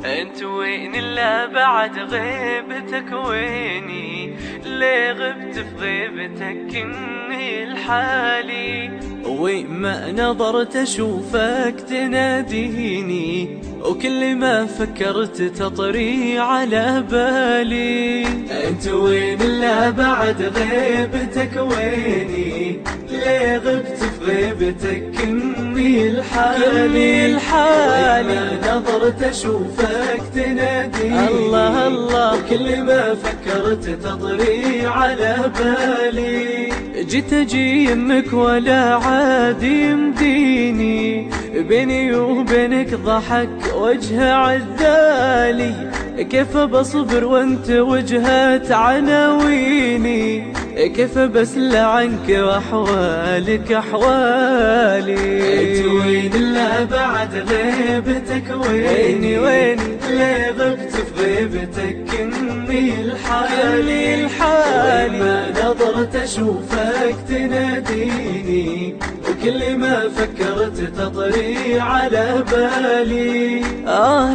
انت وين الا بعد غيبتك ويني؟ ليه غبت في غيبتك اني لحالي؟ وما نظرت اشوفك تناديني، وكل ما فكرت تطري على بالي. انت وين الا بعد غيبتك ويني؟ ليه غبت في غيبتك اني لحالي؟ وما نظرت اشوفك تناديني، الله الله، وكل ما فكرت تطري على بالي. جيت اجي يمك ولا عاد يمديني، بيني وبينك ضحك وجه عذالي. كيف بصبر وانت وجهت عناويني؟ كيف بسلى عنك واحوالك احوالي؟ انت وين الا بعد غيبتك ويني؟ ليه غبت في غيبتك اني لحالي؟ وما نظرت اشوفك تناديني، وكل ما فكرت تطري على بالي.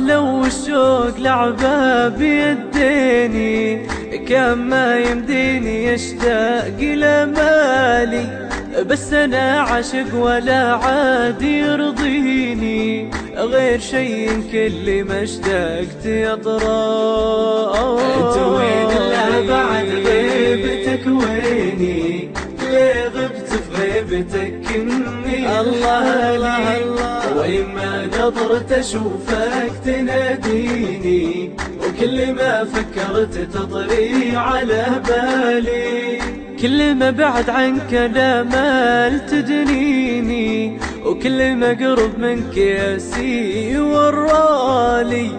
لو الشوق لعبة بيديني، كان ما يمديني يشتاق لمالي. بس انا عاشق ولا عاد يرضيني غير شيء كل ما اشتقت يطرى. انت وين الا بعد غيبتك ويني؟ ليه غبت في غيبتك اني لحالي؟ وإما نظرت اشوفك تناديني، وكل ما فكرت تطري على بالي. كل ما بعد عنك لا مال تدنيني، وكل ما قرب منك ياسي ورالي.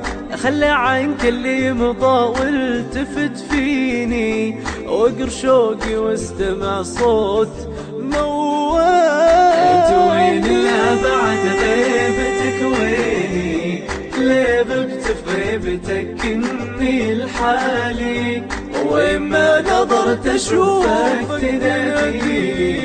خلى عنك اللي مضى والتفت فيني، واقر شوقي واستمع صوت موالي. انت وين الا بعد غيبتك ويني؟ ليه غبت في غيبتك اني لحالي؟ وإما نظرت اشوفك تناديني،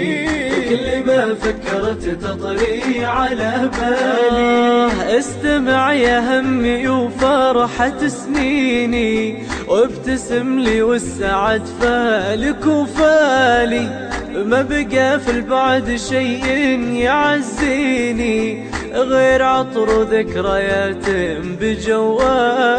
وكل ما فكرت تطري على بالي. استمع يا همي وفرحة سنيني، وابتسم لي والسعد فالك وفالي. ما بقى في البعد شيء يعزيني غير عطر وذكريات بجوالي.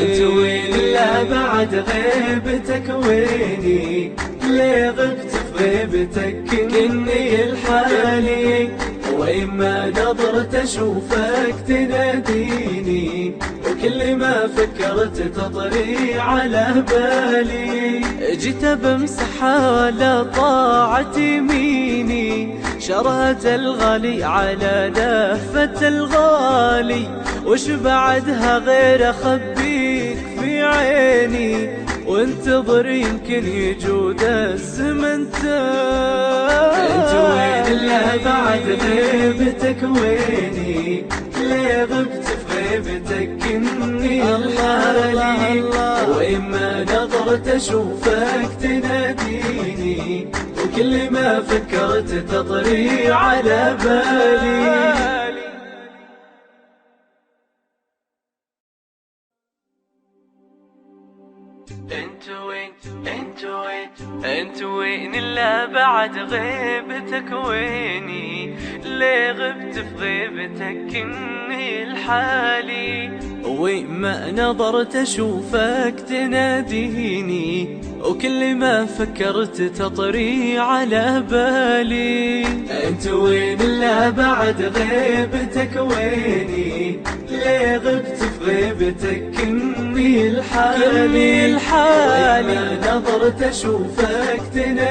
انت وين الا بعد غيبتك ويني؟ ليه غبت في غيبتك اني لحالي؟ وإما نظرت اشوفك تناديني، وكل ما فكرت تطري على بالي. جيت بمسح على طاعة يميني، شرهت الغالي على لهفة الغالي. وش بعدها غير اخبيك في عيني، وانتظر يمكن يجود الزمن تاني. انت وين الا بعد غيبتك ويني؟ ليه غبت في غيبتك اني لحالي؟ وإما نظرت اشوفك تناديني، وكل ما فكرت تطري على بالي. انت وين الا بعد غيبتك ويني؟ ليه غبت في غيبتك اني لحالي؟ وما نظرت اشوفك تناديني، وكل ما فكرت تطري على بالي. انت وين الا بعد غيبتك ويني؟ ليه غبت في غيبتك اني لحالي؟ وما نظرت اشوفك تناديني.